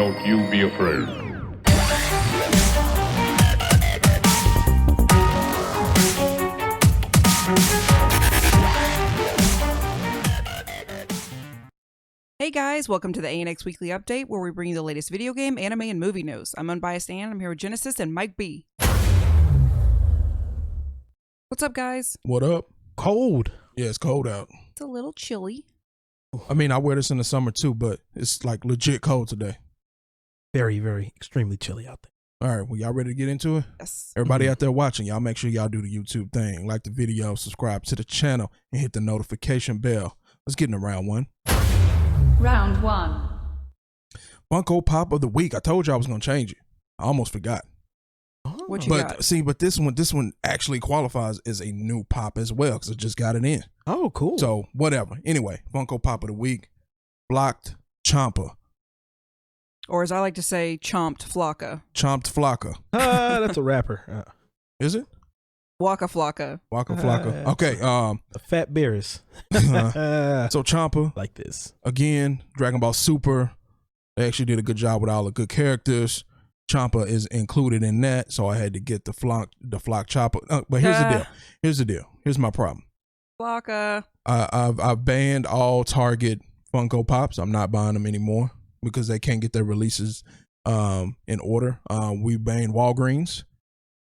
Don't you be afraid. Hey guys, welcome to the ANX Weekly Update, where we bring you the latest video game, anime, and movie news. I'm Unbiased Ann. I'm here with Genesis and Mike B. What's up, guys? What up? Cold. Yeah, it's cold out. It's a little chilly. I mean, I wear this in the summer too, but it's like legit cold today. Very, very extremely chilly out there. All right, well, y'all ready to get into it? Yes. Everybody out there watching, y'all make sure y'all do the YouTube thing. Like the video, subscribe to the channel, and hit the notification bell. Let's get into round one. Round one. Funko Pop of the week. I told you I was going to change it. I almost forgot. What you But got? see, but this one actually qualifies as a new pop as well because I just got it in. Oh, cool. So whatever. Anyway, Funko Pop of the week, Blocked Chomper. Or as I like to say, chomped flocka. Chomped Flocka. That's a rapper. Is it? Waka flocka. Waka Flocka. Okay. The Fat Bears. So Chomper, Like this. again, Dragon Ball Super. They actually did a good job with all the good characters. Chomper is included in that, so I had to get the flock Chopper. But here's the deal. Here's the deal. Here's my problem. Flocka. I've banned all Target Funko Pops. I'm not buying them anymore because they can't get their releases in order. We banned Walgreens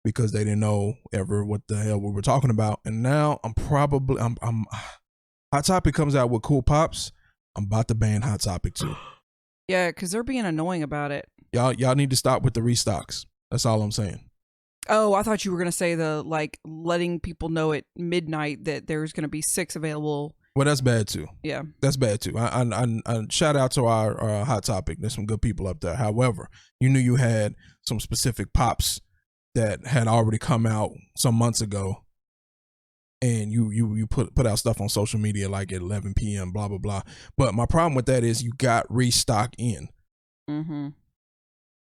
because they didn't know ever what the hell we were talking about. And now I'm Hot Topic comes out with cool pops. I'm about to ban Hot Topic too. Yeah, because they're being annoying about it. Y'all need to stop with the restocks. That's all I'm saying. Oh, I thought you were going to say letting people know at midnight that there's going to be 6 available. Well, that's bad too. Yeah. That's bad too. I shout out to our Hot Topic. There's some good people up there. However, you knew you had some specific pops that had already come out some months ago, and you put out stuff on social media like at 11 p.m. blah blah blah. But my problem with that is you got restock in. Mm-hmm.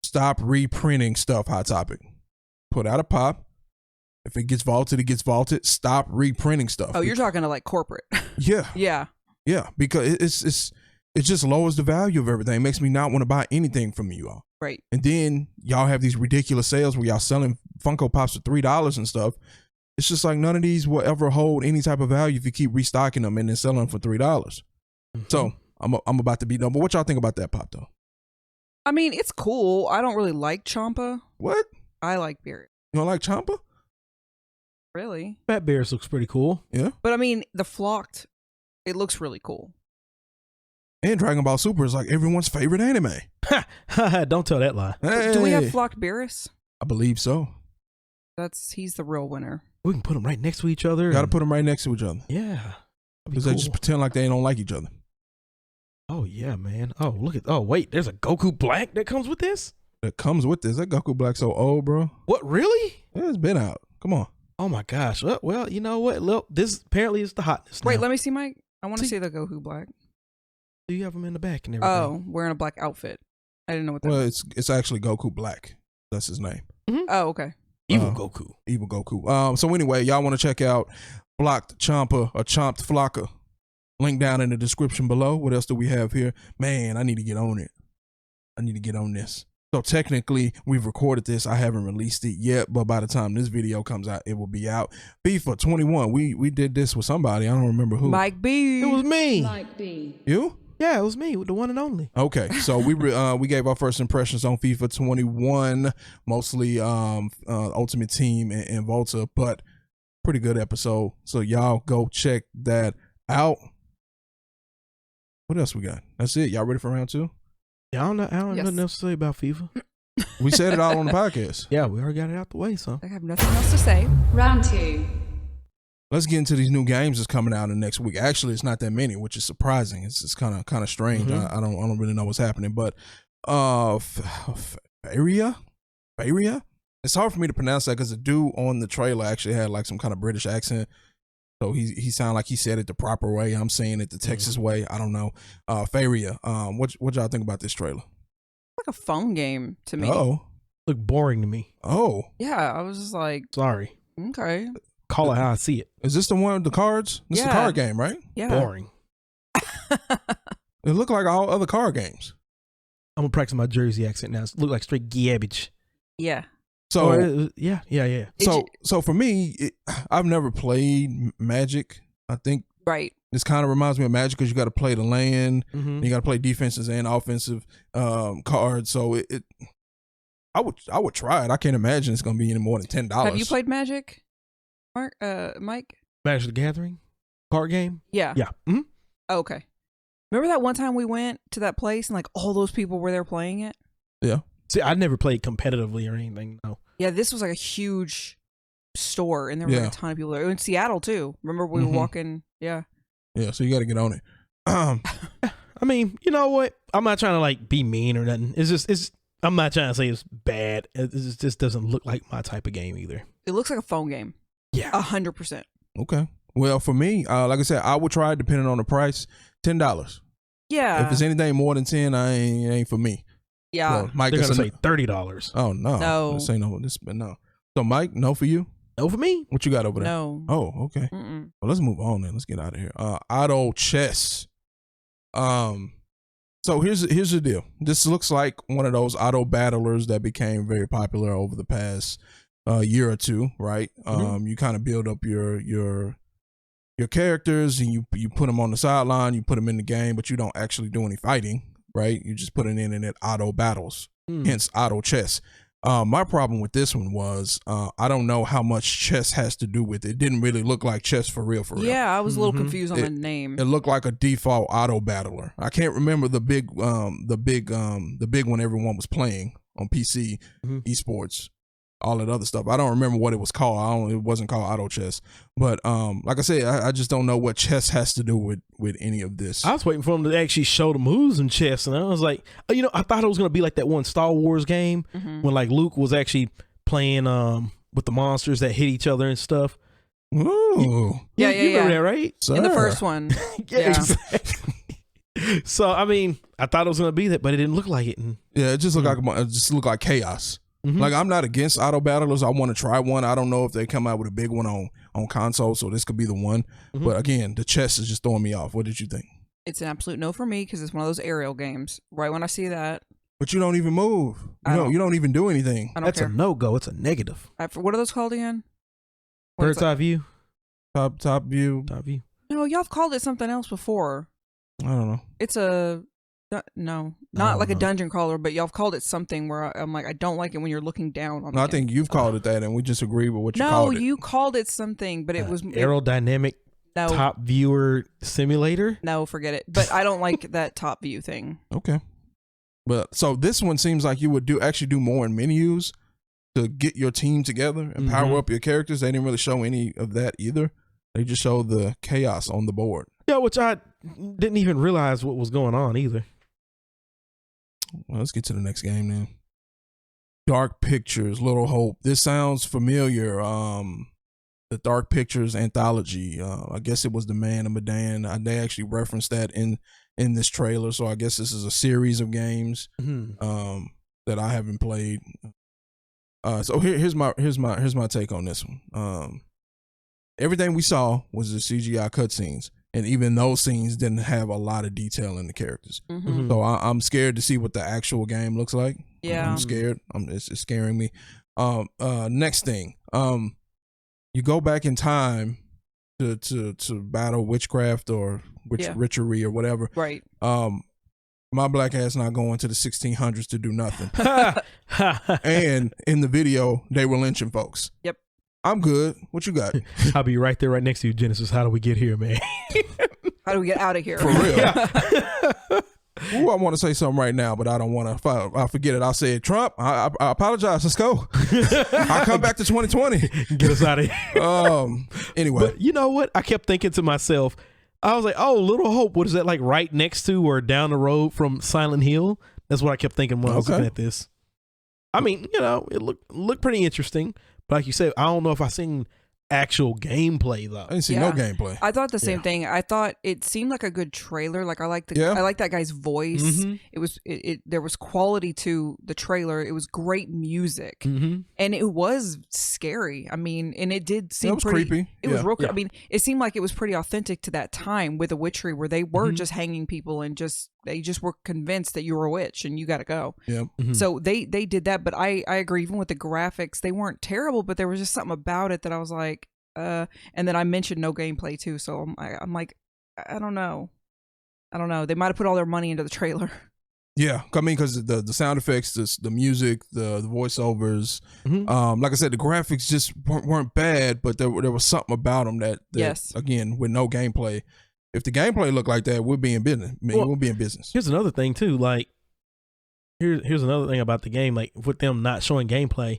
Stop reprinting stuff. Hot Topic. Put out a pop. If it gets vaulted, it gets vaulted. Stop reprinting stuff. Oh, you're talking to like corporate. Yeah. Yeah. Yeah, because it just lowers the value of everything. It makes me not want to buy anything from you all. Right. And then y'all have these ridiculous sales where y'all selling Funko Pops for $3 and stuff. It's just like none of these will ever hold any type of value if you keep restocking them and then selling them for $3. Mm-hmm. So I'm about to be done. But what y'all think about that pop though? I mean, it's cool. I don't really like Champa. What? I like Beard. You don't like Champa? Really? Fat Bears looks pretty cool. Yeah. But I mean, the Flocked, it looks really cool. And Dragon Ball Super is like everyone's favorite anime. Don't tell that lie. Hey, Do we have Flocked Beerus? I believe so. He's the real winner. We can put them right next to each other. Got to put them right next to each other. Yeah. Because they just pretend like they don't like each other. Oh, yeah, man. Oh, look at. Oh, wait. There's a Goku Black that comes with this? That comes with this. That Goku Black so old, bro. What, really? Yeah, it's been out. Come on. Oh, my gosh. Well, you know what? Look, this apparently is the hotness now. Wait, let me see, Mike. I want to See? see the Goku Black. Do you have them in the back and everything? Oh, wearing a black outfit. I didn't know what that Well, was. it's actually Goku Black. That's his name. Oh, okay. Evil Goku. Evil Goku. So anyway, y'all want to check out Blocked Chomper or Chomped Flocka. Link down in the description below. What else do we have here? Man, I need to get on it. I need to get on this. So technically, we've recorded this. I haven't released it yet, but by the time this video comes out, it will be out. FIFA 21. We did this with somebody. I don't remember who. Mike B. It was me. Mike B. You? Yeah, it was me, the one and only. Okay, so we gave our first impressions on FIFA 21, mostly Ultimate Team and Volta, but pretty good episode. So y'all go check that out. What else we got? That's it. Y'all ready for round 2? Yeah, I don't have Yes. nothing else to say about FIFA. We said it all on the podcast. Yeah, we already got it out the way, so. I have nothing else to say. Round two. Let's get into these new games that's coming out in the next week. Actually, it's not that many, which is surprising. It's kind of strange. Mm-hmm. I don't really know what's happening, but Faeria. It's hard for me to pronounce that because the dude on the trailer actually had like some kind of British accent. So he sounded like he said it the proper way. I'm saying it the Texas way. I don't know. Faeria. What y'all think about this trailer? Like a phone game to me. Oh. Look boring to me. Oh. Yeah, I was just like, Sorry. okay. Call it how I see it. Is this the one with the cards? This is the Yeah. card game, right? Yeah. Boring. It looked like all other card games. I'm gonna practice my Jersey accent now. It look like straight garbage. Yeah. So yeah. So for me, I've never played Magic. I think Right. this kind of reminds me of Magic because you got to play the land, Mm-hmm. and you got to play defenses and offensive cards. So I would try it. I can't imagine it's gonna be any more than $10. Have you played Magic, Mark? Mike? Magic the Gathering card game. Yeah. Yeah. Mm-hmm. Oh, okay. Remember that one time we went to that place and like all those people were there playing it? Yeah. See, I never played competitively or anything. No. Yeah, this was like a huge store and there were like Yeah. a ton of people there. In Seattle too. Remember we were Mhm. walking? Yeah. Yeah. So you got to get on it. I mean, you know what? I'm not trying to like be mean or nothing. I'm not trying to say it's bad. It just doesn't look like my type of game either. It looks like a phone game. Yeah. 100%. Okay. Well, for me, like I said, I would try it depending on the price. $10. Yeah. If it's anything more than 10, it ain't for me. Yeah. So, Mike, They're that's gonna say a- $30. Oh no. No. This ain't no. No. So Mike, no for you. No for me. What you got over there? No. Oh, okay. Mm-mm. Well, let's move on then. Let's get out of here. Auto chess. So here's the deal. This looks like one of those auto battlers that became very popular over the past year or two, right? Mhm. You kind of build up your characters and you put them on the sideline, you put them in the game, but you don't actually do any fighting, right? You just put it in and it auto battles, hence auto chess. My problem with this one was I don't know how much chess has to do with it. It didn't really look like chess for real. Yeah, I was a little Mhm. confused on the name. It looked like a default auto battler. I can't remember the big one everyone was playing on PC, Mhm. esports, all that other stuff. I don't remember what it was called. It wasn't called auto chess. But like I said, I just don't know what chess has to do with any of this. I was waiting for them to actually show the moves in chess, and I was like, I thought it was gonna be like that one Star Wars game Mhm. when like Luke was actually playing with the monsters that hit each other and stuff. Ooh, Yeah, you remember yeah. that, right? sir. In the first one. Yeah. Exactly. So I mean, I thought it was gonna be that, but it didn't look like it. And, Yeah, it just looked like chaos. Mhm. Like, I'm not against auto battlers. I want to try one. I don't know if they come out with a big one on console, so this could be the one. Mhm. But again, the chess is just throwing me off. What did you think? It's an absolute no for me because it's one of those aerial games. Right when I see that, But you don't even move. You don't even do anything. I don't that's care. a no-go. It's a negative. What are those called again? When it's Bird's eye view. Top view. Top view. No, y'all have called it something else before. I don't know. It's not like a dungeon crawler, but y'all have called it something where I'm like, I don't like it when you're looking down on No, I the think you've called it that, and we just agree with what you No, called it. you called it something, but it was aerodynamic no, top viewer simulator. no, forget it. But I don't like that top view thing. Okay. But so this one seems like you would actually do more in menus to get your team together and power Mhm. up your characters. They didn't really show any of that either. They just showed the chaos on the board. Yeah, which I didn't even realize what was going on either. Well, let's get to the next game then. Dark Pictures, Little Hope. This sounds familiar. The Dark Pictures Anthology. I guess it was the Man of Medan. They actually referenced that in this trailer. So I guess this is a series of games Mhm. that I haven't played. So here's my take on this one. Everything we saw was the CGI cutscenes, and even those scenes didn't have a lot of detail in the characters. Mm-hmm. Mhm. So I'm scared to see what the actual game looks like. Yeah. I'm scared. It's scaring me. Next thing, you go back in time to battle witchcraft or witchery or whatever. Right. My black ass not going to the 1600s to do nothing. And in the video, they were lynching folks. Yep. I'm good. What you got? I'll be right there, right next to you, Genesis. How do we get here, man? How do we get out of here? For real. Ooh, I want to say something right now, but I don't want to. If I forget it, I'll say it. Trump, I apologize. Let's go. I'll come back to 2020. Get us out of here. Anyway. But you know what? I kept thinking to myself, I was like, oh, Little Hope, what is that, like right next to or down the road from Silent Hill? That's what I kept thinking when I was looking at this. I mean, it looked pretty interesting. But like you said, I don't know if I seen actual gameplay though. I didn't see no gameplay. I thought the same thing. I thought it seemed like a good trailer. Like I like that guy's voice. Mm-hmm. It was there was quality to the trailer. It was great music. Mm-hmm. And it was scary. I mean, and it did seem It was pretty creepy. It was real Yeah. I mean, it seemed like it was pretty authentic to that time with the witchery where they were just hanging people and just They just were convinced that you were a witch and you got to go. Yeah. Mhm. So they did that, but I agree. Even with the graphics, they weren't terrible, but there was just something about it that I was like, and then I mentioned no gameplay too. So I'm like, I don't know. They might have put all their money into the trailer. Yeah, I mean, because the sound effects, the music, the voiceovers, Mhm. like I said, the graphics just weren't bad, but there was something about them that Yes. again, with no gameplay. If the gameplay looked like that, we'd be in business. We'll be in business. Here's another thing too. Like, here's another thing about the game. Like, with them not showing gameplay,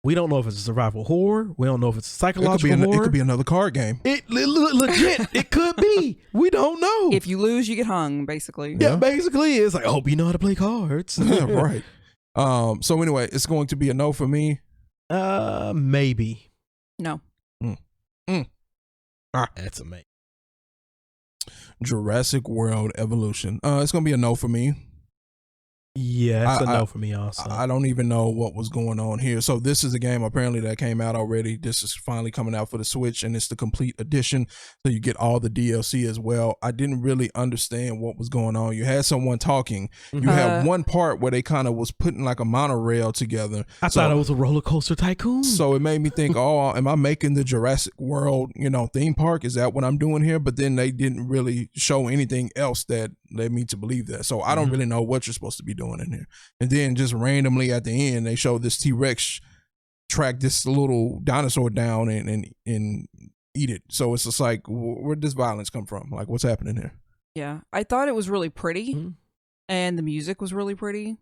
we don't know if it's a survival horror. We don't know if it's a psychological horror. It could be another card game. Legit. It could be. We don't know. If you lose, you get hung, basically. Yeah, basically, it's like, I hope you know how to play cards. Yeah, right. So anyway, it's going to be a no for me. Maybe. No. That's amazing. Jurassic World Evolution. It's going to be a no for me. Yeah, that's a no for me also. I don't even know what was going on here. So this is a game apparently that came out already. This is finally coming out for the Switch, and it's the complete edition. So you get all the DLC as well. I didn't really understand what was going on. You had someone talking. You had one part where they kind of was putting like a monorail together. I thought it was a roller coaster tycoon. So it made me think, oh, am I making the Jurassic World, theme park? Is that what I'm doing here? But then they didn't really show anything else that led me to believe that. So I don't really know what you're supposed to be doing in here. And then just randomly at the end, they showed this T-Rex track this little dinosaur down and eat it. So it's just like, where'd this violence come from? Like, what's happening here? Yeah. I thought it was really pretty, and the music was really pretty.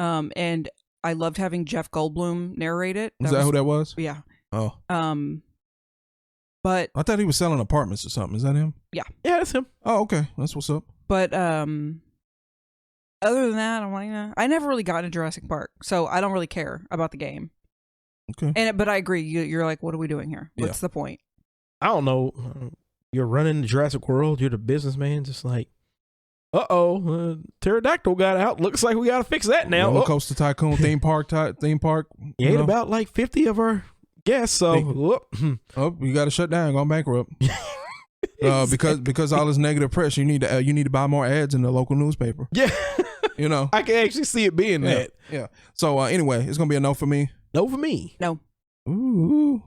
And I loved having Jeff Goldblum narrate it. Is that who that was? Yeah. Oh. But I thought he was selling apartments or something. Is that him? Yeah. Yeah, that's him. Oh, okay. That's what's up. But other than that, I'm like, I never really got into Jurassic Park, so I don't really care about the game. Okay. But I agree. You're like, what are we doing here? What's the point? I don't know. You're running the Jurassic World. You're the businessman. Just like, pterodactyl got out. Looks like we got to fix that now. Roller coaster tycoon theme park. You ate about like 50 of our guests. So, you got to shut down. Going bankrupt. Because all this negative press, you need to buy more ads in the local newspaper. Yeah. I can actually see it being that. Yeah. So anyway, it's gonna be a no for me. No for me. No. Ooh.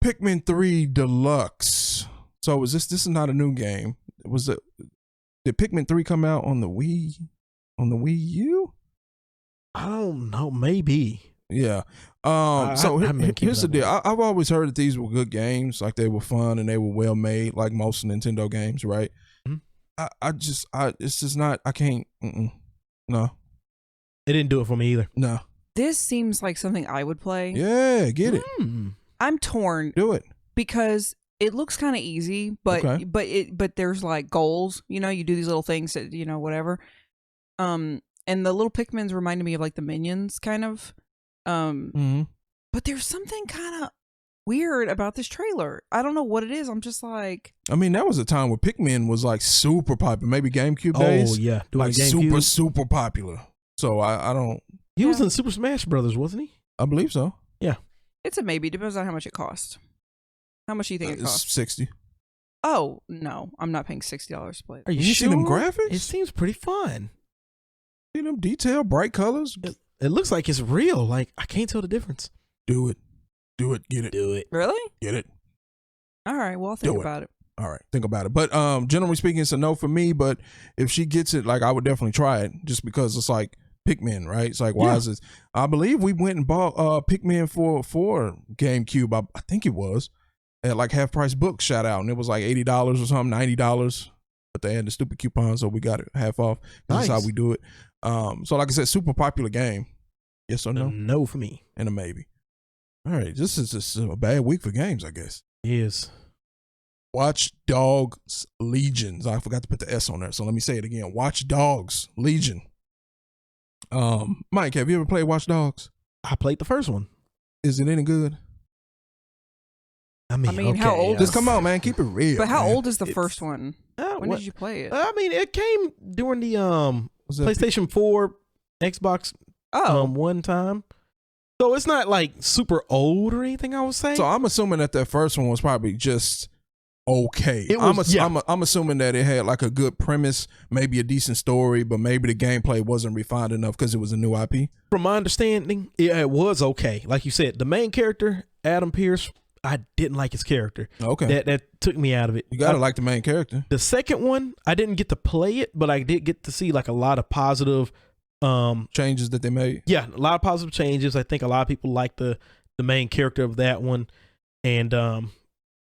Pikmin 3 Deluxe. So this is not a new game. Did Pikmin 3 come out on the Wii U? I don't know. Maybe. Yeah. Here's the deal. I've always heard that these were good games, like they were fun and they were well made, like most Nintendo games, right? It's just not. I can't. No. It didn't do it for me either. No. This seems like something I would play. Yeah, get it. I'm torn. Do it. Because it looks kind of easy, but there's like goals. You do these little things that whatever. And the little Pikmins reminded me of like the Minions kind of. But there's something kind of weird about this trailer. I don't know what it is. I'm just like, I mean, that was a time where Pikmin was like super popular. Maybe GameCube days. Oh yeah, like super popular. So I don't. He was in Super Smash Brothers, wasn't he? I believe so. Yeah. It's a maybe. Depends on how much it costs. How much do you think it costs? $60. Oh no, I'm not paying $60 to play it. Are you sure? See them graphics? It seems pretty fun. See them detailed, bright colors. It looks like it's real. Like, I can't tell the difference. Do it. Get it. Do it. Really? Get it. All right. Well, I'll think about it. All right, think about it. But generally speaking, it's a no for me. But if she gets it, like, I would definitely try it, just because it's like Pikmin, right? It's like, why is this? I believe we went and bought Pikmin for GameCube. I think it was at like half price book shout out, and it was like $80 or something, $90. But they had the stupid coupon, so we got it half off. Nice. That's how we do it. So like I said, super popular game. Yes or no? No for me. And a maybe. All right, this is just a bad week for games, I guess. It is. Watch Dogs Legions. I forgot to put the S on there, so let me say it again. Watch Dogs Legion. Mike, have you ever played Watch Dogs? I played the first one. Is it any good? I mean, okay, how old? Just come on, man. Keep it real. But how man. old is the first one? When did you play it? I mean, it came during the PlayStation 4, Xbox One time. So it's not like super old or anything, I would say. So I'm assuming that first one was probably just okay. I'm assuming that it had like a good premise, maybe a decent story, but maybe the gameplay wasn't refined enough because it was a new IP. From my understanding, it was okay. Like you said, the main character, Adam Pearce, I didn't like his character. Okay. That took me out of it. You gotta like the main character. The second one, I didn't get to play it, but I did get to see like a lot of positive changes that they made. Yeah, a lot of positive changes. I think a lot of people like the main character of that one. And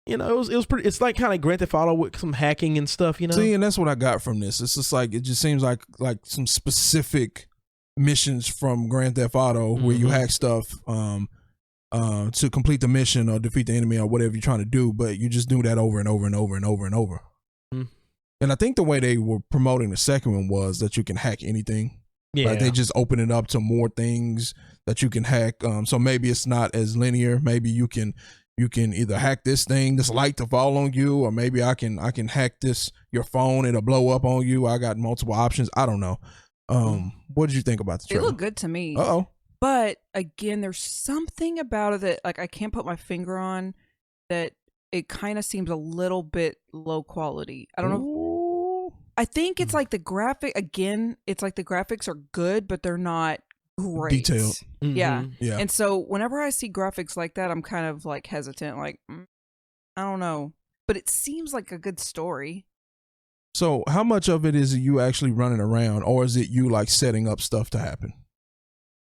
you know, it was pretty. It's like kind of Grand Theft Auto with some hacking and stuff. You know, see, and that's what I got from this. It's just like it just seems like some specific missions from Grand Theft Auto where you hack stuff to complete the mission or defeat the enemy or whatever you're trying to do, but you just do that over and over and over and over and over. And I think the way they were promoting the second one was that you can hack anything. Yeah, like they just open it up to more things that you can hack. So maybe it's not as linear. Maybe you can either hack this thing, this light to fall on you, or maybe I can hack your phone, it'll blow up on you. I got multiple options. I don't know. What did you think about the trailer? It looked good to me. Uh-oh. But again, there's something about it that like I can't put my finger on, that it kind of seems a little bit low quality. I don't know. I think it's like the graphic, again, it's like the graphics are good, but they're not great. Detailed. Yeah. Yeah. And so whenever I see graphics like that, I'm kind of like hesitant, like, I don't know. But it seems like a good story. So how much of it is you actually running around, or is it you like setting up stuff to happen?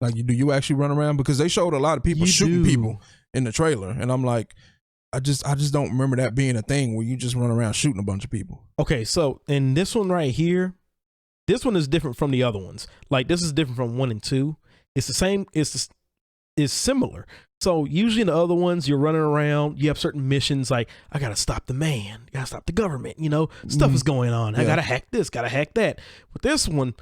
Like, do you actually run around? Because they showed a lot of people shooting people in the trailer, and I'm like, I just don't remember that being a thing where you just run around shooting a bunch of people. Okay, so in this one right here, this one is different from the other ones. Like, this is different from 1 and 2. It's the same. It's similar. So usually in the other ones, you're running around. You have certain missions like, I gotta stop the man, gotta stop the government. You know, stuff is going on. I gotta hack this, gotta hack that. With this one,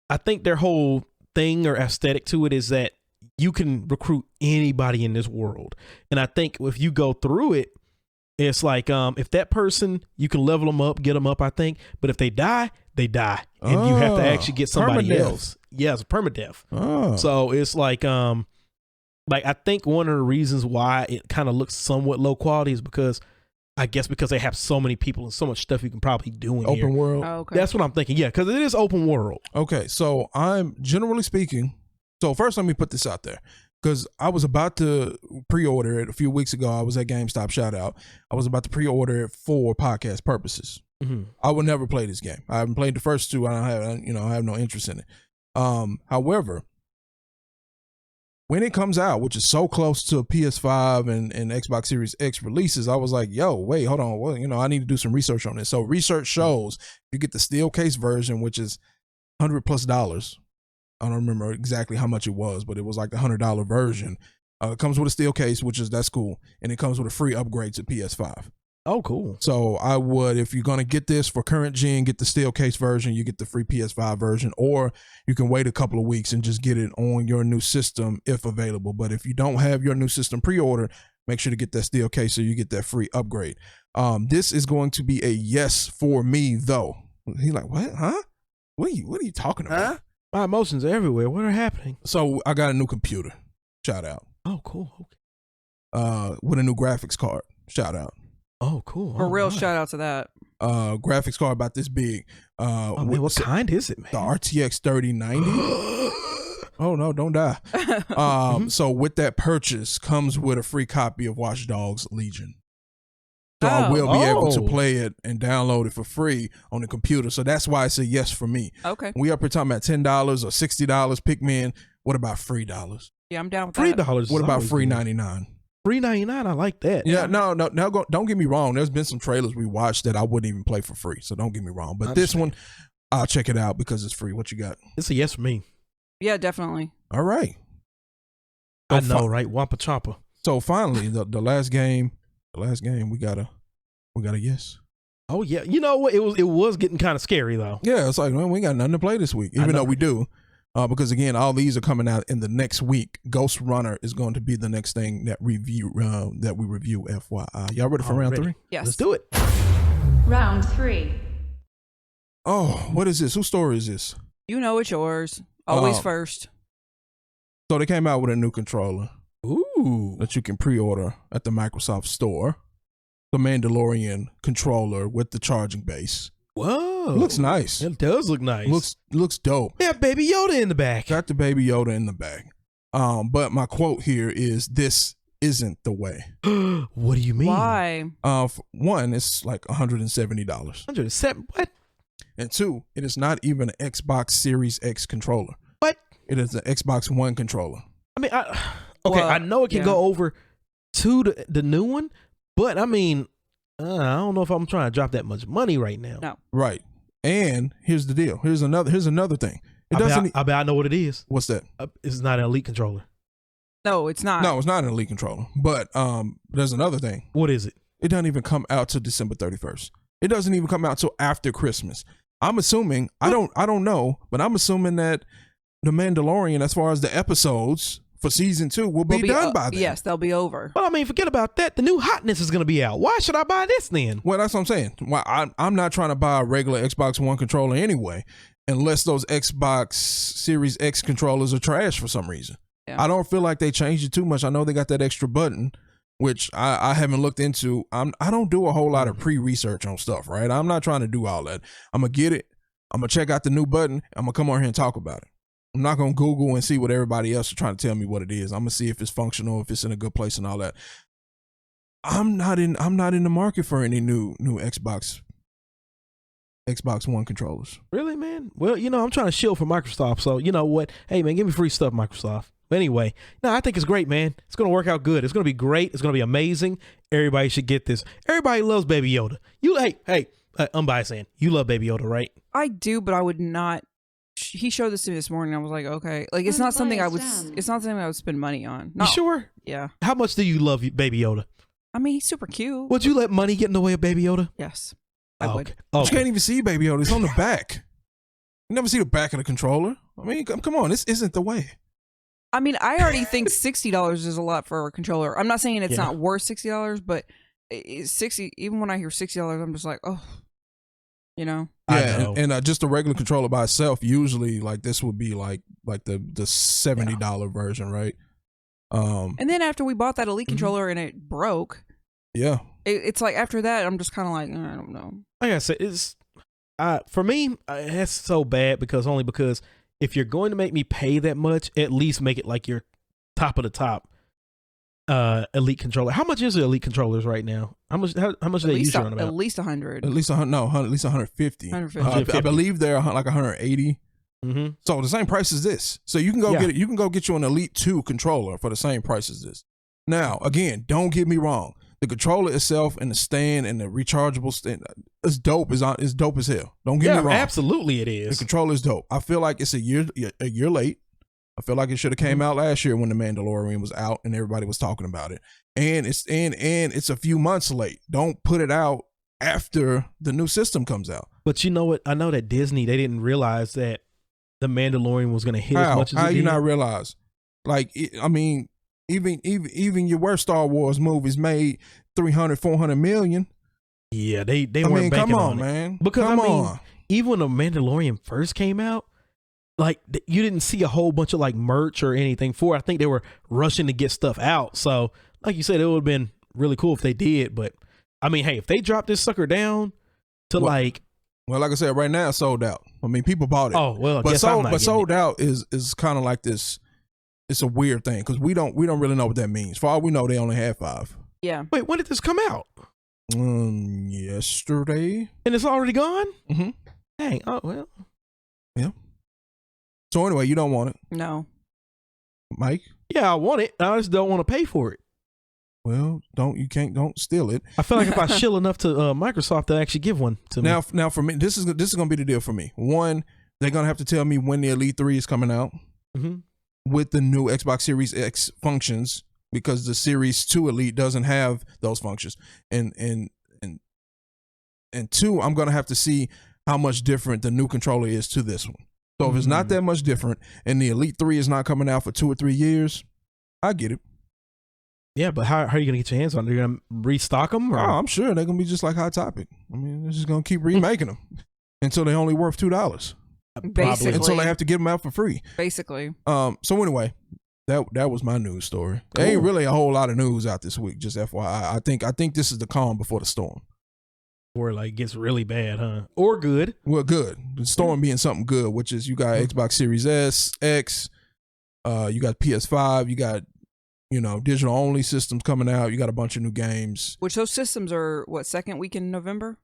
I think their whole thing or aesthetic to it is that you can recruit anybody in this world. And I think if you go through it, it's like if that person, you can level them up, get them up, I think. But if they die, they die. And you have to actually get somebody else. Yeah, it's permadeath. So it's like I think one of the reasons why it kind of looks somewhat low quality is because they have so many people and so much stuff you can probably do in open world. Oh, okay. That's what I'm thinking. Yeah, because it is open world. Okay, so I'm generally speaking. So first, let me put this out there, because I was about to pre-order it a few weeks ago. I was at GameStop. Shout out! I was about to pre-order it for podcast purposes. I would never play this game. I haven't played the first two. I have no interest in it. However, when it comes out, which is so close to PS5 and Xbox Series X releases, I was like, yo, wait, hold on. Well, I need to do some research on this. So research shows you get the steel case version, which is $100+. I don't remember exactly how much it was, but it was like the $100 version. It comes with a steel case, that's cool. And it comes with a free upgrade to PS5. Oh, cool. So I would, if you're going to get this for current gen, get the steel case version, you get the free PS5 version, or you can wait a couple of weeks and just get it on your new system if available. But if you don't have your new system pre-ordered, make sure to get that steel case so you get that free upgrade. This is going to be a yes for me, though. He's like, what? Huh? What are you talking about? Huh? My emotions are everywhere. What are happening? So I got a new computer. Shout out. Oh, cool. Okay. With a new graphics card. Shout out. Oh, cool. For real, shout out to that. Graphics card about this big. Man, what kind is it, man? The RTX 3090. Oh no, don't die. So with that purchase comes with a free copy of Watch Dogs Legion. So I will be able to play it and download it for free on the computer. So that's why it's a yes for me. Okay. We up here talking about $10 or $60 Pikmin. What about $3? Yeah, I'm down with $3. that. What about $3.99? $3.99, I like that. Yeah, no, don't get me wrong. There's been some trailers we watched that I wouldn't even play for free. So don't get me wrong. But this one, I'll check it out because it's free. What you got? It's a yes for me. Yeah, definitely. All right. I know, right? Wampa Chompa. So finally, the last game, we got a yes. Oh yeah, you know what? It was getting kind of scary though. Yeah, it's like, man, we got nothing to play this week, even though we do. Because again, all these are coming out in the next week. Ghost Runner is going to be the next thing that we review. FYI, y'all ready for round 3? Yes, let's do it. Round 3. Oh, what is this? Whose story is this? You know it's yours. Always first. So they came out with a new controller. Ooh, that you can pre-order at the Microsoft Store. the Mandalorian controller with the charging base. Whoa. Looks nice. It does look nice. Looks dope. Yeah, Baby Yoda in the back. Got the Baby Yoda in the back. But my quote here is, this isn't the way. What do you mean? Why? One, it's like $170. 107? What? And two, it is not even an Xbox Series X controller. What? It is an Xbox One controller. I mean, I know it can go over to the new one, but I mean, I don't know if I'm trying to drop that much money right now. No. Right. And here's the deal. Here's another thing. I bet I know what it is. What's that? It's not an Elite controller. No, it's not. No, it's not an Elite controller. But there's another thing. What is it? It doesn't even come out till December 31st. It doesn't even come out till after Christmas. I'm assuming, I don't know, but I'm assuming that The Mandalorian, as far as the episodes for season 2, will be done by then. Yes, they'll be over. Well, I mean, forget about that. The new hotness is going to be out. Why should I buy this then? Well, that's what I'm saying. Well, I'm not trying to buy a regular Xbox One controller anyway, unless those Xbox Series X controllers are trash for some reason. Yeah. I don't feel like they changed it too much. I know they got that extra button, which I haven't looked into. I don't do a whole lot of pre-research on stuff, right? I'm not trying to do all that. I'm going to get it. I'm going to check out the new button. I'm going to come on here and talk about it. I'm not going to Google and see what everybody else is trying to tell me what it is. I'm going to see if it's functional, if it's in a good place and all that. I'm not in the market for any new Xbox One controllers. Really, man? Well, I'm trying to shield for Microsoft, so you know what? Hey, man, give me free stuff, Microsoft. But anyway, no, I think it's great, man. It's going to work out good. It's going to be great. It's going to be amazing. Everybody should get this. Everybody loves Baby Yoda. Hey, unbiased saying, you love Baby Yoda, right? I do, but I would not. He showed this to me this morning. I was like, okay, like it's not something I would. It's not something I would spend money on. You sure? Yeah. How much do you love Baby Yoda? I mean, he's super cute. Would you let money get in the way of Baby Yoda? Yes, I would. Okay. You can't even see Baby Yoda. It's on the back. You never see the back of the controller. I mean, come on, this isn't the way. I mean, I already think $60 is a lot for a controller. I'm not saying it's not worth $60, but it's 60. Even when I hear $60, I'm just like, oh, Yeah, and just a regular controller by itself, usually like this would be like the $70 version, right? And then after we bought that Elite controller and it broke, it's like after that I'm just kind of like, I don't know. Like I said, it's for me, it's so bad because if you're going to make me pay that much, at least make it like your top of the top Elite controller. How much is the Elite controllers right now? How much do they usually run about? At least 100. At least 100. No, at least 150. 150. I believe they're like 180. Mm-hmm. So the same price as this. So you can go get it. You can go get you an Elite 2 controller for the same price as this. Now, again, don't get me wrong. The controller itself and the stand and the rechargeable stand is dope. Is dope as hell. Don't get me wrong. Absolutely, it is. The controller is dope. I feel like it's a year late. I feel like it should have came out last year when The Mandalorian was out and everybody was talking about it. And it's a few months late. Don't put it out after the new system comes out. But you know what? I know that Disney, they didn't realize that The Mandalorian was going to hit as much as it did. How you not realize? Like, I mean, even your worst Star Wars movies made 300, 400 million. Yeah, they weren't banking come on, on it. Man. Because even when The Mandalorian first came out, like you didn't see a whole bunch of like merch or anything for it. I think they were rushing to get stuff out. So like you said, it would have been really cool if they did. But I mean, hey, if they drop this sucker down to like I said, right now it's sold out. I mean, people bought it. Oh, well, but sold out is kind of like this. It's a weird thing because we don't really know what that means. For all we know, they only had 5. Yeah. Wait, when did this come out? Yesterday. And it's already gone? Mm-hmm. Dang. Oh, well. Yeah. So anyway, you don't want it? No. Mike? Yeah, I want it. I just don't want to pay for it. Well, don't steal it. I feel like if I shill enough to Microsoft, they'll actually give one to me. Now for me, this is going to be the deal for me. One, they're going to have to tell me when the Elite 3 is coming out with the new Xbox Series X functions, because the Series 2 Elite doesn't have those functions. And two, I'm going to have to see how much different the new controller is to this one. So if it's not that much different and the Elite 3 is not coming out for 2 or 3 years, I get it. Yeah, but how are you going to get your hands on it? You're going to restock them? Or? Oh, I'm sure they're going to be just like Hot Topic. I mean, they're just going to keep remaking them until they're only worth $2. Basically. Until they have to give them out for free. Basically. So anyway, that was my news story. Cool. There ain't really a whole lot of news out this week. Just FYI, I think this is the calm before the storm. Or like gets really bad, huh? Or good. Well, good. The storm being something good, which is you got Xbox Series S, X, you got PS5, you got digital only systems coming out. You got a bunch of new games. Which those systems are second week in November?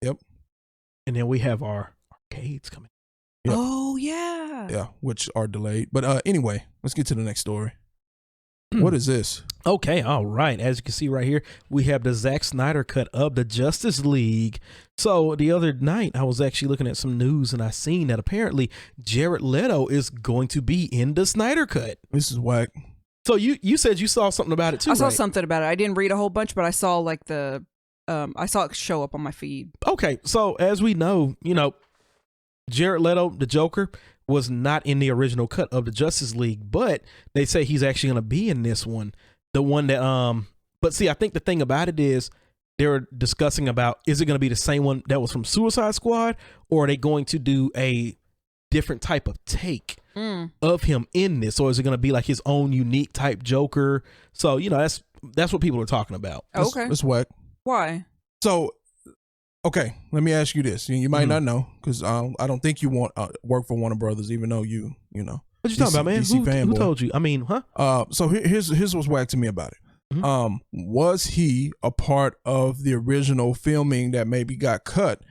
Yep. And then we have our arcades coming. Yep. Oh yeah. Yeah, which are delayed. But anyway, let's get to the next story. What is this? Okay, all right. As you can see right here, we have the Zack Snyder cut of the Justice League. So the other night, I was actually looking at some news and I seen that apparently Jared Leto is going to be in the Snyder cut. This is whack. So you said you saw something about it too, I saw right? something about it. I didn't read a whole bunch, but I saw like I saw it show up on my feed. Okay, so as we know, Jared Leto, the Joker, was not in the original cut of the Justice League, but they say he's actually going to be in this one. The one that, but see, I think the thing about it is they were discussing about, is it going to be the same one that was from Suicide Squad, or are they going to do a different type of take of him in this? Or is it going to be like his own unique type Joker? So, that's what people are talking about. Okay. It's whack. Why? So, okay, let me ask you this. You might not know because I don't think you want work for Warner Brothers, even though you know. What you talking about, man? Who told you? I mean, huh? So here's what's whack to me about it. Was he a part of the original filming that maybe got cut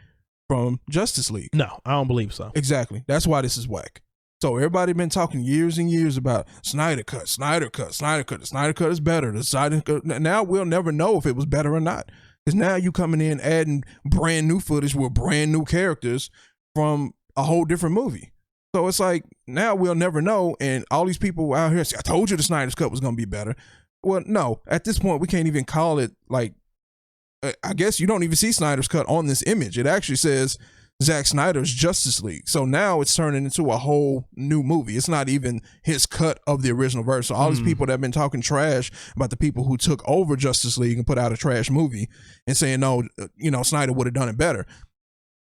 from Justice League? No, I don't believe so. Exactly. That's why this is whack. So everybody been talking years and years about Snyder cut. The Snyder cut is better. The Snyder cut. Now we'll never know if it was better or not. Because now you coming in adding brand new footage with brand new characters from a whole different movie. So it's like now we'll never know. And all these people out here say, I told you the Snyder's cut was going to be better. Well, no, at this point, we can't even call it like, I guess you don't even see Snyder's cut on this image. It actually says Zack Snyder's Justice League. So now it's turning into a whole new movie. It's not even his cut of the original verse. So all these people that have been talking trash about the people who took over Justice League and put out a trash movie and saying, no, Snyder would have done it better.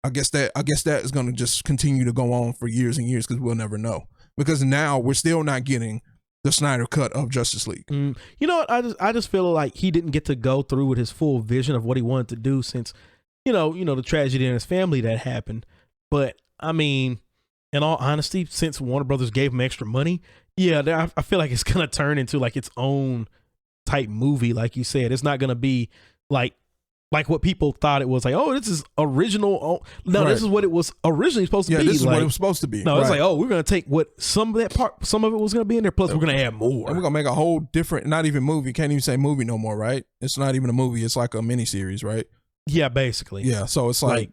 I guess that is going to just continue to go on for years and years because we'll never know. Because now we're still not getting the Snyder cut of Justice League. You know what? I just feel like he didn't get to go through with his full vision of what he wanted to do since, the tragedy in his family that happened. But I mean, in all honesty, since Warner Brothers gave him extra money, I feel like it's going to turn into like its own type movie. Like you said, it's not going to be like what people thought it was, like, oh, this is original. Oh, no, right. This is what it was originally supposed to be. Yeah, this is like, what it was supposed to be. No, it's like, oh, we're going to take what some of it was going to be in there, plus we're going to add more. And we're going to make a whole different, not even movie. Can't even say movie no more, right? It's not even a movie. It's like a miniseries, right? Yeah, basically. Yeah, so it's like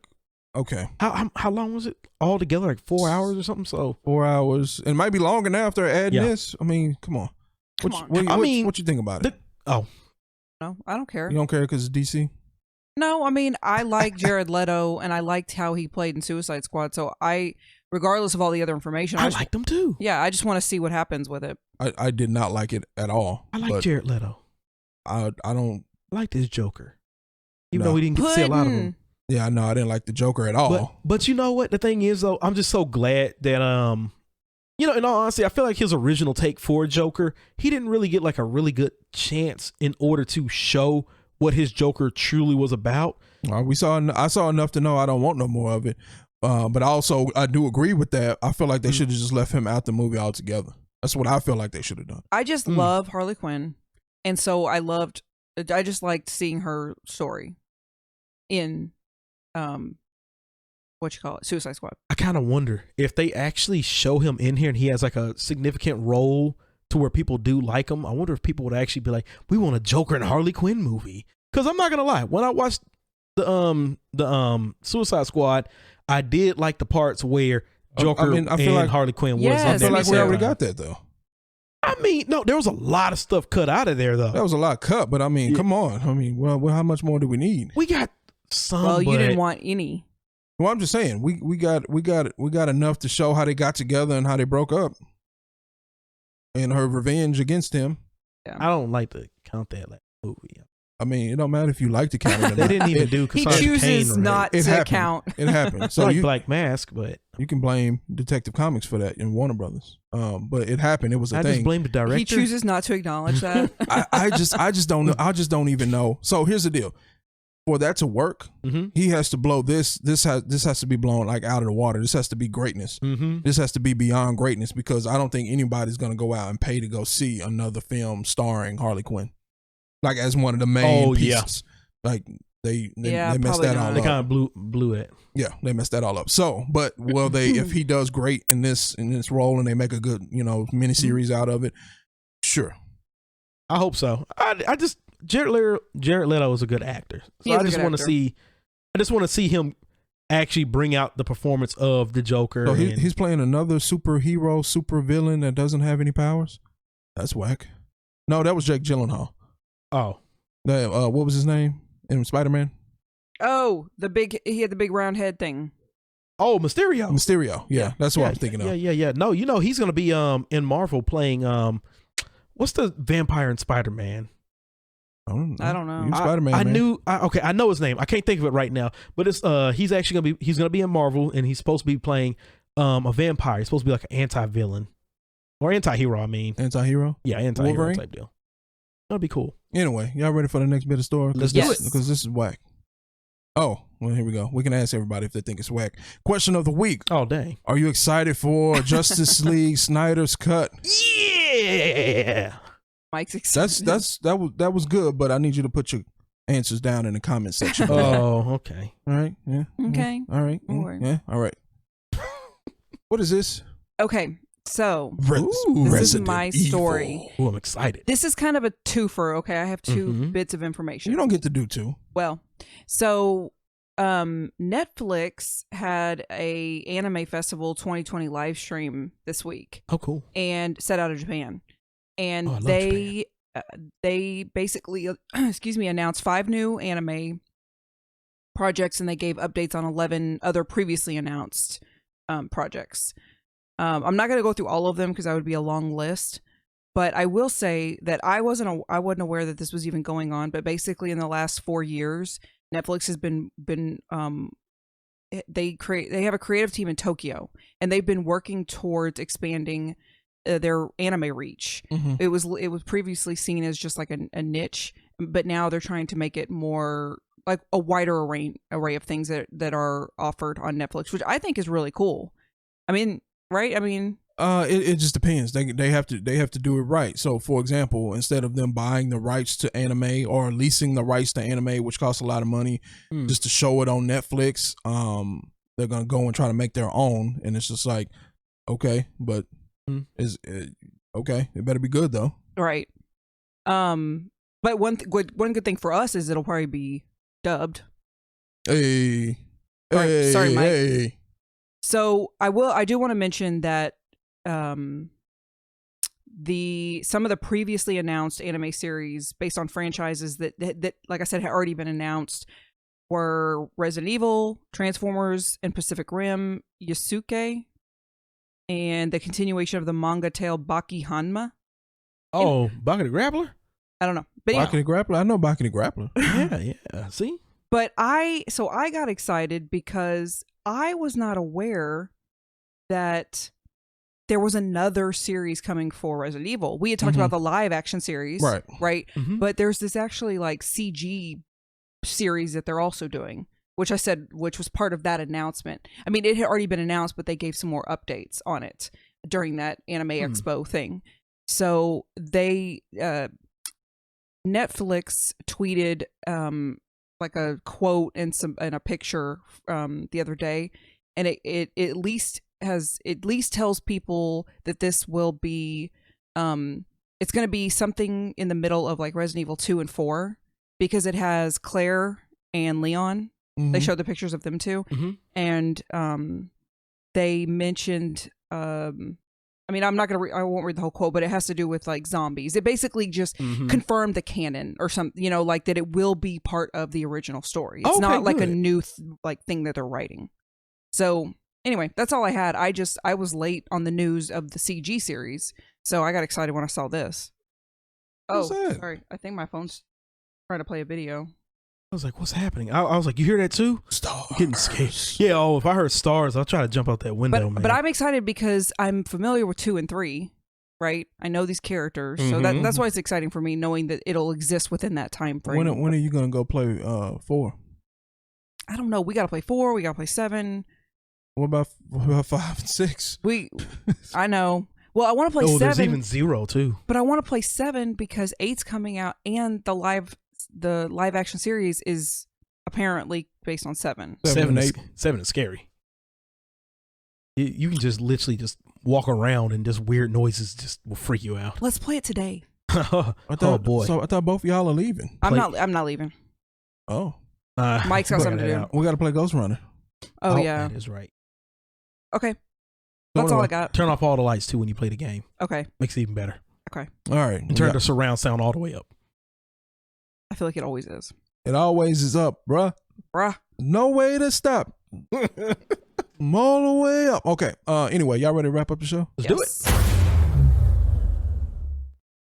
okay. How long was it all together? Like 4 hours or something? So 4 hours. It might be longer now if they're adding this. I mean, come on. What you think about it? No, I don't care. You don't care because it's DC? No, I mean, I like Jared Leto, and I liked how he played in Suicide Squad. So regardless of all the other information, I liked him too. Yeah, I just want to see what happens with it. I did not like it at all. I like Jared Leto. I don't like this Joker, even though we didn't get to see a lot of him. Yeah, no, I didn't like the Joker at all. But you know what? The thing is, though, I'm just so glad that in all honesty, I feel like his original take for Joker, he didn't really get like a really good chance in order to show what his Joker truly was about. I saw enough to know I don't want no more of it. But also, I do agree with that. I feel like they should have just left him out the movie altogether. That's what I feel like they should have done. I just love Harley Quinn. And so I just liked seeing her story in, Suicide Squad. I kind of wonder if they actually show him in here and he has like a significant role to where people do like him. I wonder if people would actually be like, we want a Joker and Harley Quinn movie. Because I'm not gonna lie, when I watched the Suicide Squad, I did like the parts where Joker I feel like Harley Quinn was. I feel like we already got that though. I mean, no, there was a lot of stuff cut out of there though. That was a lot cut, but I mean, come on. I mean, well, how much more do we need? We got some. Well, you didn't want any. Well, I'm just saying we got enough to show how they got together and how they broke up, and her revenge against him. Yeah. I don't like to count that like movie. I mean, it don't matter if you like to count it. They didn't even do He Cassandra chooses Cain right. not to happened. count. It happened. So like you, Black Mask, but you can blame Detective Comics for that in Warner Brothers. But it happened. It was a I thing. just blame the director. He chooses not to acknowledge that. I just don't know. I just don't even know. So here's the deal. For that to work, he has to blow this. This has to be blown like out of the water. This has to be greatness. This has to be beyond greatness because I don't think anybody's gonna go out and pay to go see another film starring Harley Quinn, like as one of the main pieces. Like they messed that all up. They kind of blew it. Yeah, they messed that all up. So, but will they? If he does great in this role and they make a good miniseries out of it, sure. I hope so. I just Jared Leto is a good actor, so I just want to see him actually bring out the performance of the Joker. So he's playing another superhero, super villain that doesn't have any powers. That's whack. No, that was Jake Gyllenhaal. Oh, what was his name in Spider-Man? Oh, he had the big round head thing. Oh, Mysterio. Yeah, that's what I was thinking of. Yeah. No, he's gonna be in Marvel playing what's the vampire in Spider-Man? I don't know. Spider-Man. I know his name. I can't think of it right now. But it's he's gonna be in Marvel and he's supposed to be playing a vampire. He's supposed to be like an anti-villain or anti-hero. I mean, anti-hero. Yeah, anti-hero Wolverine? type deal. That'd be cool. Anyway, y'all ready for the next bit of story? Let's do it. Because this is whack. Oh, well, here we go. We can ask everybody if they think it's whack. Question of the week. Oh, dang. Are you excited for Justice League Snyder's Cut? Yeah. Mike's excited. That was good, but I need you to put your answers down in the comment section. Oh, okay. All right. Yeah. Okay. All right. Yeah. All right. What is this? Okay. So this is my story. Oh, I'm excited. This is kind of a twofer. Okay, I have two bits of information. You don't get to do two. Well, so Netflix had a Anime Festival 2020 live stream this week. Oh, cool. And set out of Japan. And Japan. They basically announced 5 new anime projects, and they gave updates on 11 other previously announced projects. I'm not going to go through all of them because that would be a long list, but I will say that I wasn't aware that this was even going on. But basically, in the last 4 years, Netflix has been they have a creative team in Tokyo, and they've been working towards expanding their anime reach. It was previously seen as just like a niche, but now they're trying to make it more like a wider array of things that are offered on Netflix, which I think is really cool. I mean, right? I mean, it just depends. They have to do it right. So, for example, instead of them buying the rights to anime or leasing the rights to anime, which costs a lot of money, just to show it on Netflix, they're gonna go and try to make their own, and it's just like, okay, but okay, it better be good though, right? But one good thing for us is it'll probably be dubbed. Hey, sorry, Mike. Hey. So I do want to mention that some of the previously announced anime series based on franchises that like I said had already been announced were Resident Evil, Transformers, and Pacific Rim, Yasuke, and the continuation of the manga tale Baki Hanma. Oh, Baki the Grappler? I don't know. But Baki the Grappler? I know Baki the Grappler. Yeah. See? But I got excited because I was not aware that there was another series coming for Resident Evil. We had talked about the live action series, right? But there's this actually like CG series that they're also doing, which was part of that announcement. I mean, it had already been announced, but they gave some more updates on it during that Anime Expo thing. So they Netflix tweeted like a quote and a picture the other day, and it at least tells people that this will be it's going to be something in the middle of like Resident Evil 2 and 4 because it has Claire and Leon. They showed the pictures of them too, and they mentioned I mean, I won't read the whole quote, but it has to do with like zombies. It basically just confirmed the canon or something, like that it will be part of the original story. It's not like a new thing that they're writing. So anyway, that's all I had. I was late on the news of the CG series, so I got excited when I saw this. What's that? Sorry. I think my phone's trying to play a video. I was like, what's happening? I was like, you hear that too? Stars. I'm getting scared. Yeah, if I heard stars, I'll try to jump out that window, man. But I'm excited because I'm familiar with 2 and 3, right? I know these characters. So that's why it's exciting for me, knowing that it'll exist within that time frame. When are you going to go play 4? I don't know. We got to play 4. We got to play 7. What about 5 and 6? I know. Well, I want to play 7. There's even 0 too. But I want to play 7 because 8's coming out and the live action series is apparently based on 7. 7 is scary. You can just literally just walk around and just weird noises just will freak you out. Let's play it today. Oh boy! So I thought both of y'all are leaving. I'm not leaving. Oh, Mike's got something to do. We got to play Ghost Runner. Oh yeah, that is right. Okay, that's all I got. Turn off all the lights too when you play the game. Okay, makes it even better. Okay, all right. And turn the surround sound all the way up. I feel like it always is. It always is up, bruh. No way to stop. I'm all the way up. Okay. Anyway, y'all ready to wrap up the show? Let's do it.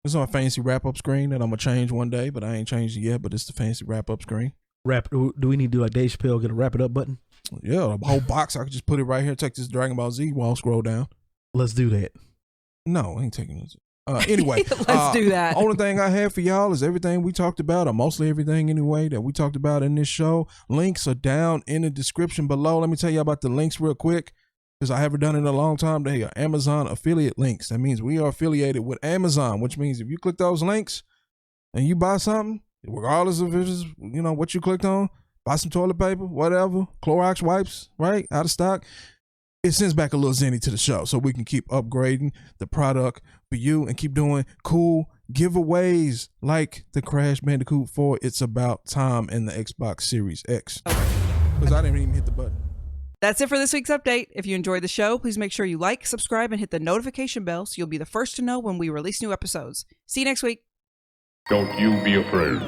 It's on a fancy wrap up screen that I'm gonna change one day, but I ain't changed it yet. But it's the fancy wrap up screen. Do we need to do like Dave Chappelle, get a wrap it up button? Yeah, a whole box. I could just put it right here. Take this Dragon Ball Z wall, scroll down. Let's do that. No, I ain't taking this. Anyway, let's do that. Only thing I have for y'all is everything we talked about, or mostly everything anyway, that we talked about in this show. Links are down in the description below. Let me tell you about the links real quick, because I haven't done it in a long time. They are Amazon affiliate links. That means we are affiliated with Amazon, which means if you click those links and you buy something, regardless of if it's, what you clicked on, buy some toilet paper, whatever, Clorox wipes, right, out of stock, it sends back a little zenny to the show so we can keep upgrading the product for you and keep doing cool giveaways like the Crash Bandicoot 4 It's About Time and the Xbox Series X. Because I didn't even hit the button. That's it for this week's update. If you enjoyed the show, please make sure you like, subscribe, and hit the notification bell so you'll be the first to know when we release new episodes. See you next week. Don't you be afraid.